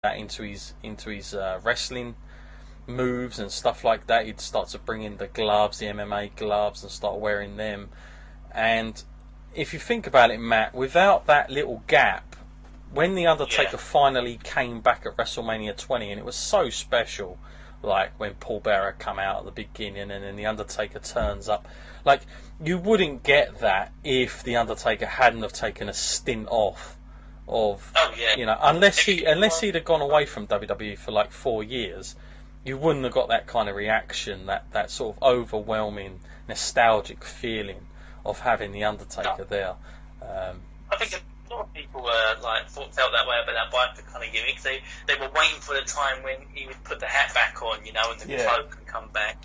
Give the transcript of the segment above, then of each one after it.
that into his wrestling moves and stuff like that. He'd start to bring in the gloves, the MMA gloves, and start wearing them. And if you think about it, Matt, without that little gap, when the Undertaker finally came back at WrestleMania 20, and it was so special, like when Paul Bearer come out at the beginning and then the Undertaker turns up, like, you wouldn't get that if the Undertaker hadn't have taken a stint off of, you know, unless he'd have gone away from WWE for like 4 years, you wouldn't have got that kind of reaction, that sort of overwhelming nostalgic feeling of having the Undertaker there. I think a lot of people felt that way about that Viper kind of gimmick. They were waiting for the time when he would put the hat back on, you know, and the cloak and come back.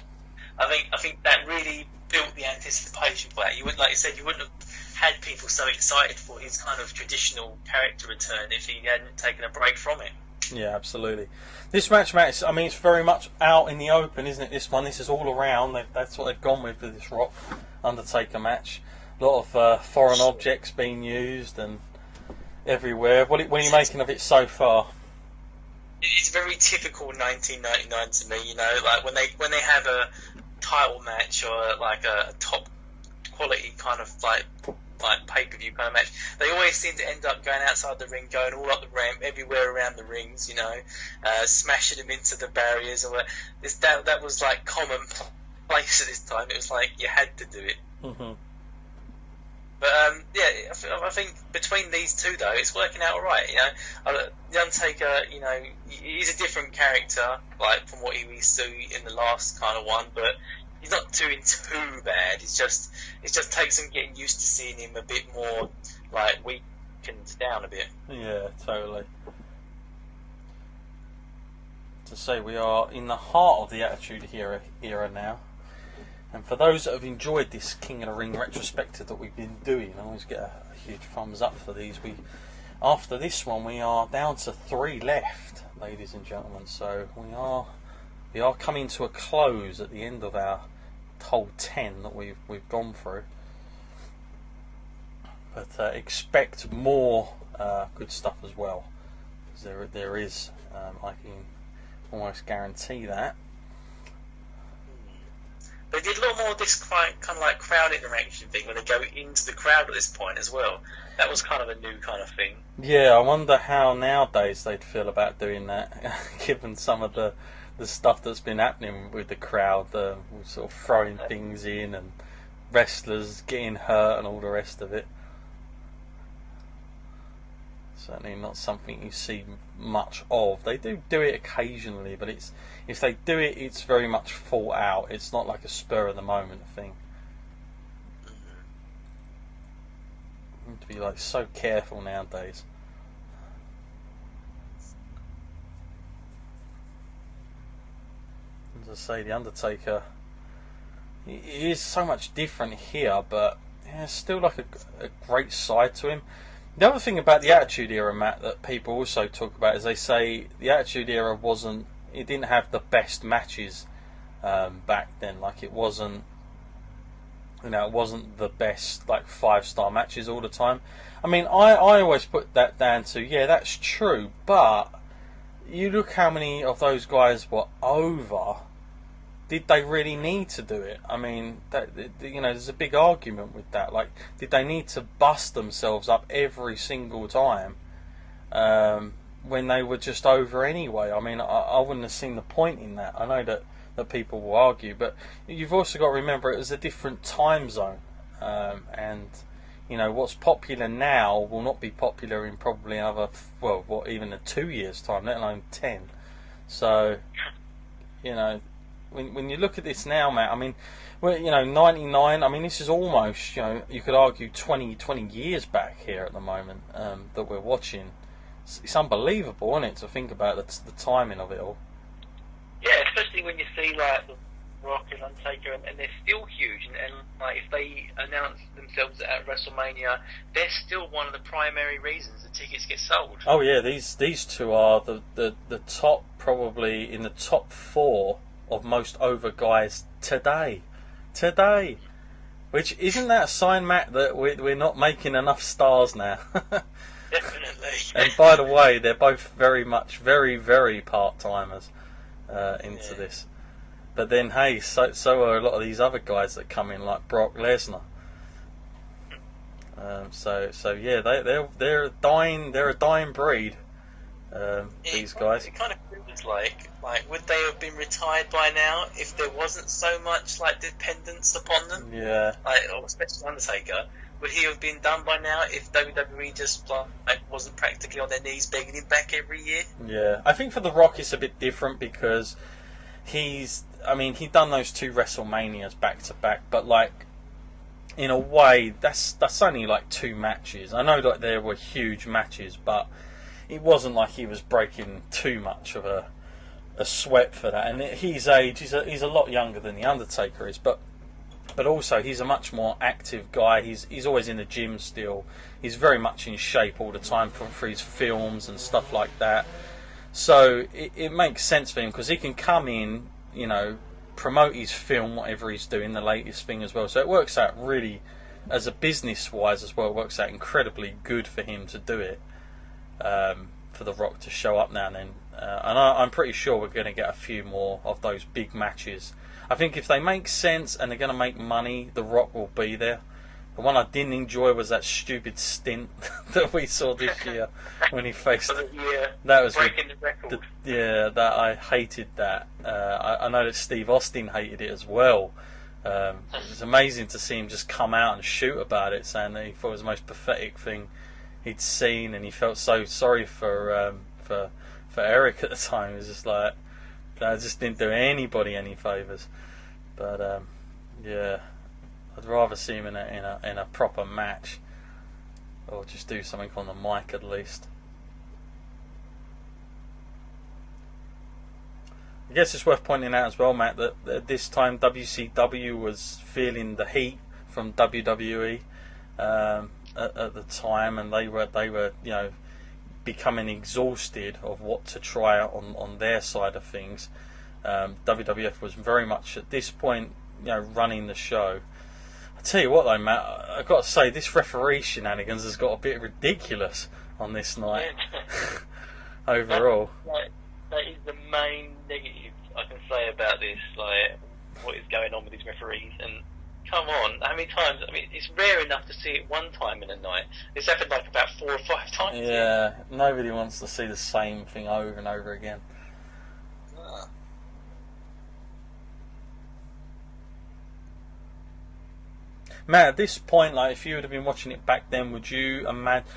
I think that really built the anticipation for that. You wouldn't, like you said, you wouldn't have had people so excited for his kind of traditional character return if he hadn't taken a break from it. Yeah, absolutely. This match, Matt, I mean, it's very much out in the open, isn't it? This one, this is all around. That's what they've gone with this Rock Undertaker match. A lot of foreign objects being used and everywhere. What are you making of it so far? It's very typical 1999 to me. You know, like when they have a title match or like a top quality kind of like pay-per-view kind of match, they always seem to end up going outside the ring, going all up the ramp, everywhere around the rings, you know, smashing them into the barriers. Or that was like commonplace at this time. It was like you had to do it. Mm-hmm. But I think between these two though, it's working out all right. You know, the Undertaker, you know, he's a different character, like from what he used to in the last kind of one, but he's not doing too bad. It just takes some getting used to seeing him a bit more like weakened down a bit. Yeah, totally. To say we are in the heart of the Attitude era now. And for those that have enjoyed this King of the Ring retrospective that we've been doing, I always get a huge thumbs up for these. After this one, we are down to 3 left, ladies and gentlemen. So we are coming to a close at the end of our whole 10 that we've gone through. But expect more good stuff as well, because there is, I can almost guarantee that. They did a lot more of this kind of like crowd interaction thing when they go into the crowd at this point as well. That was kind of a new kind of thing. Yeah, I wonder how nowadays they'd feel about doing that, given some of the stuff that's been happening with the crowd, sort of throwing things in and wrestlers getting hurt and all the rest of it. Certainly not something you see much of. They do it occasionally, but if they do it, it's very much thought out. It's not like a spur of the moment thing. You need to be like so careful nowadays. As I say, the Undertaker, he is so much different here, but there's still like a great side to him. The other thing about the Attitude Era, Matt, that people also talk about is they say the Attitude Era it didn't have the best matches back then. Like it wasn't the best like 5-star matches all the time. I mean, I always put that down to, yeah, that's true, but you look how many of those guys were over. Did they really need to do it? I mean, there's a big argument with that. Like, did they need to bust themselves up every single time when they were just over anyway? I mean, I wouldn't have seen the point in that. I know that people will argue, but you've also got to remember it was a different time zone, and you know what's popular now will not be popular in probably another even a 2 years time, let alone 10. So, you know. When you look at this now, Matt, I mean, 99, I mean, this is almost, you could argue 20 years back here at the moment that we're watching. It's unbelievable, isn't it, to think about the timing of it all. Yeah, especially when you see, like, the Rock and Undertaker, and they're still huge, and like, if they announce themselves at WrestleMania, they're still one of the primary reasons the tickets get sold. Oh, yeah, these two are the top, probably in the top 4 of most over guys today, which isn't that a sign, Matt, that we're not making enough stars now? Definitely. And by the way, they're both very much, very part-timers into this. But then, hey, so are a lot of these other guys that come in, like Brock Lesnar. So yeah, they're a dying breed. These guys. It kind of feels like would they have been retired by now if there wasn't so much like dependence upon them? Yeah. Or especially Undertaker. Would he have been done by now if WWE just wasn't practically on their knees begging him back every year? Yeah, I think for The Rock it's a bit different because he'd done those 2 WrestleManias back to back, but like in a way that's only like 2 matches. I know that there were huge matches, but it wasn't like he was breaking too much of a sweat for that. And at his age, he's a lot younger than the Undertaker is, but also he's a much more active guy. He's always in the gym still. He's very much in shape all the time for his films and stuff like that. So it makes sense for him because he can come in, promote his film, whatever he's doing, the latest thing as well. So it works out really, as a business-wise as well, it works out incredibly good for him to do it. For The Rock to show up now and then. And I'm pretty sure we're going to get a few more of those big matches. I think if they make sense and they're going to make money, The Rock will be there. The one I didn't enjoy was that stupid stint that we saw this year when he faced. That was breaking the record. That I hated that. I know that Steve Austin hated it as well. It was amazing to see him just come out and shoot about it, saying that he thought it was the most pathetic thing he'd seen, and he felt so sorry for Eric at the time. It was just like, that just didn't do anybody any favours. But yeah, I'd rather see him in a proper match, or just do something on the mic at least. I guess it's worth pointing out as well, Matt, that at this time WCW was feeling the heat from WWE at the time, and they were becoming exhausted of what to try on their side of things. WWF was very much at this point, running the show. I tell you what though, Matt, I've got to say this referee shenanigans has got a bit ridiculous on this night. Overall, that is the main negative I can say about this. Like, what is going on with these referees? And come on, how many times? I mean, it's rare enough to see it one time in a night. It's happened like about 4 or 5 times. Yeah, nobody wants to see the same thing over and over again. Matt, at this point, like, if you would have been watching it back then, would you imagine,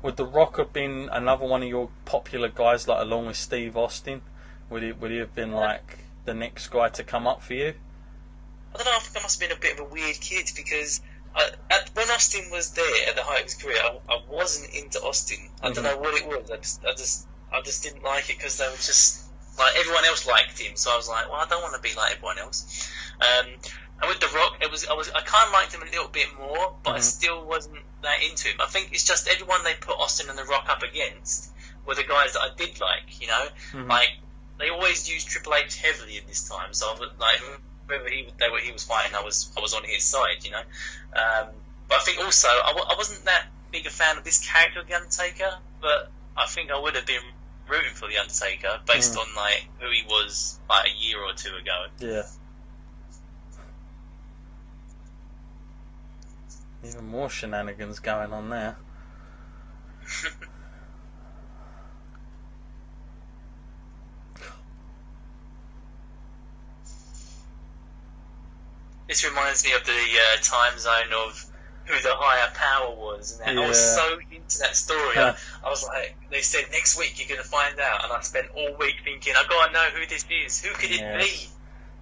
would The Rock have been another one of your popular guys, like, along with Steve Austin? Would he have been like the next guy to come up for you? I don't know. I think I must have been a bit of a weird kid because when Austin was there at the height of his career, I wasn't into Austin. I don't know what it was. I just didn't like it because they were just like everyone else liked him. So I was like, well, I don't want to be like everyone else. And with The Rock, I kind of liked him a little bit more, but I still wasn't that into him. I think it's just everyone they put Austin and The Rock up against were the guys that I did like. Like they always used Triple H heavily in this time, so I was like, whoever he was fighting, I was on his side, But I think also I wasn't that big a fan of this character of the Undertaker, but I think I would have been rooting for the Undertaker based on like who he was like a year or two ago. Yeah. Even more shenanigans going on there. This reminds me of the time zone of who the higher power was, and I was so into that story. I was like, they said next week you're going to find out, and I spent all week thinking, I got to know who this is. Who could it be?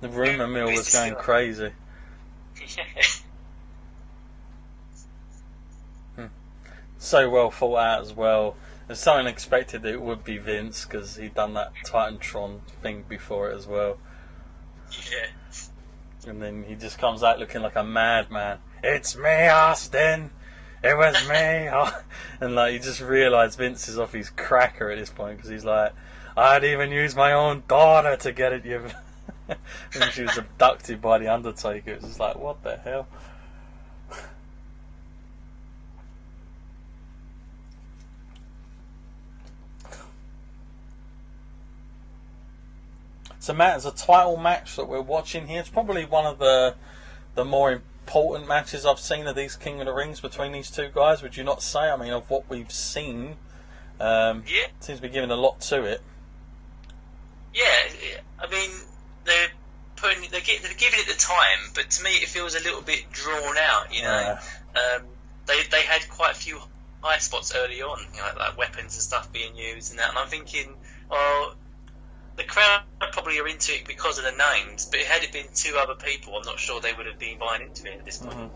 The rumour mill was going crazy. So well thought out as well. It's so unexpected that it would be Vince because he'd done that Titantron thing before it as well. Yeah. And then he just comes out looking like a madman. It's me, Austin. It was me. And like you just realise Vince is off his cracker at this point because he's like, I'd even use my own daughter to get at you. And she was abducted by the Undertaker. It was just like, what the hell? So Matt, as a title match that we're watching here, it's probably one of the more important matches I've seen of these King of the Rings between these two guys. Would you not say? I mean, of what we've seen, Yeah. seems to be giving a lot to it. Yeah, I mean, they're giving it the time, but to me it feels a little bit drawn out. You know, they had quite a few high spots early on, you know, like weapons and stuff being used and that, and I'm thinking, well, the crowd probably are into it because of the names, but had it been two other people, I'm not sure they would have been buying into it at this point.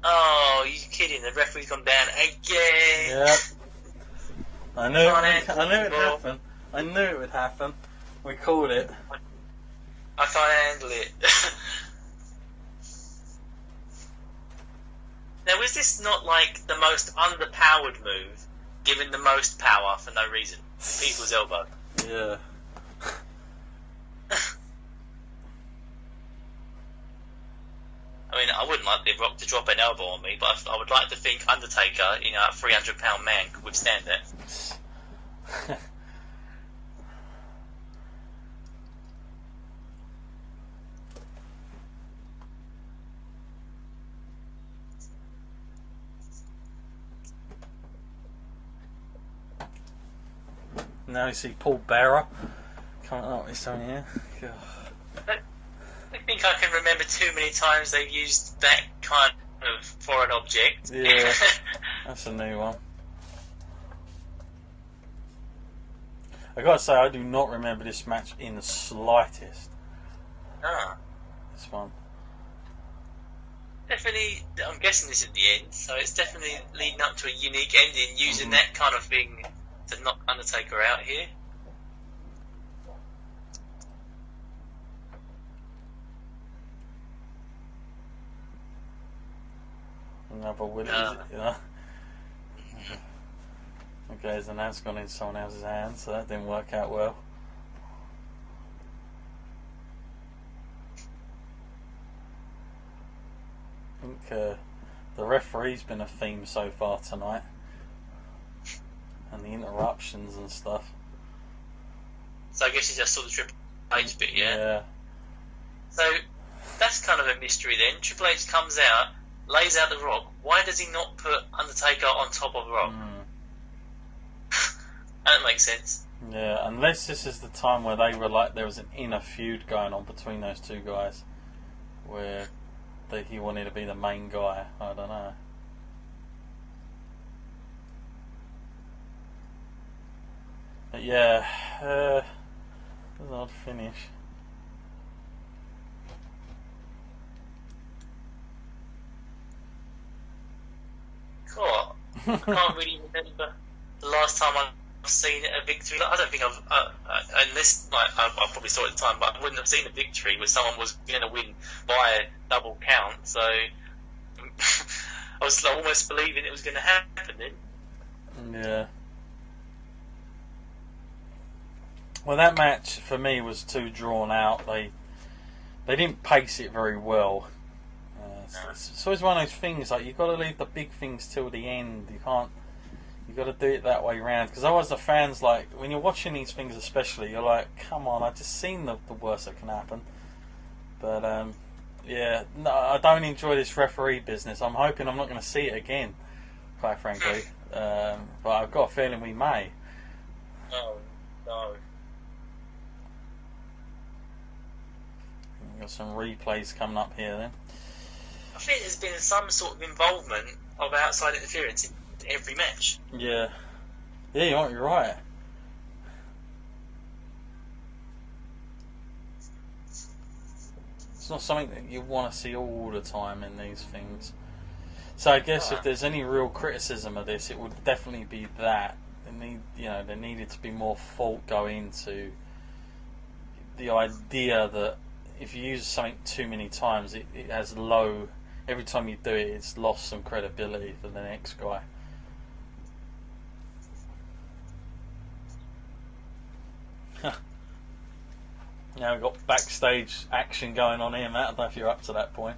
Oh, you kidding? The referee's gone down again. Yeah. I knew it would happen. I knew it would happen. We called it. I can't handle it. Now, is this not like the most underpowered move, given the most power for no reason? People's elbow. Yeah. I mean, I wouldn't like The Rock to drop an elbow on me, but I would like to think Undertaker, you know, a 300-pound man, could withstand that. Now you see Paul Bearer coming up with something here. God. I think I can remember too many times they've used that kind of foreign object. Yeah, that's a new one. I gotta say, I do not remember this match in the slightest. Ah. This one. Definitely, I'm guessing this is the end, so it's definitely leading up to a unique ending using that kind of thing to knock Undertaker out here. Another Willie, you know. Okay, so now it's gone into someone else's hands, so that didn't work out well. I think the referee's been a theme so far tonight, and the interruptions and stuff. So I guess you just saw the Triple H bit, yeah? Yeah. So that's kind of a mystery then. Triple H comes out, lays out the Rock. Why does he not put Undertaker on top of Rock? That makes sense. Yeah, unless this is the time where they were like there was an inner feud going on between those two guys, where he wanted to be the main guy. I don't know. But yeah, it was an odd finish. God, I can't really remember the last time I've seen a victory. I don't think unless I probably saw it at the time, but I wouldn't have seen a victory where someone was going to win by a double count. So I was almost believing it was going to happen then. Yeah. Well, that match for me was too drawn out. They didn't pace it very well. It's always one of those things, like you've got to leave the big things till the end. You've got to do it that way round, because otherwise the fans, like, when you're watching these things especially, you're like, come on, I've just seen the worst that can happen. But yeah, no, I don't enjoy this referee business. I'm hoping I'm not going to see it again, quite frankly. But I've got a feeling we may. Oh no. We've got some replays coming up here then. I think there's been some sort of involvement of outside interference in every match. Yeah. Yeah, you might be right. It's not something that you want to see all the time in these things. So I guess if there's any real criticism of this, it would definitely be that. There needed to be more thought go into the idea that if you use something too many times, it has low. Every time you do it, it's lost some credibility for the next guy. Now we've got backstage action going on here, Matt. I don't know if you're up to that point.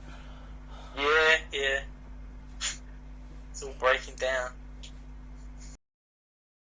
Yeah. It's all breaking down.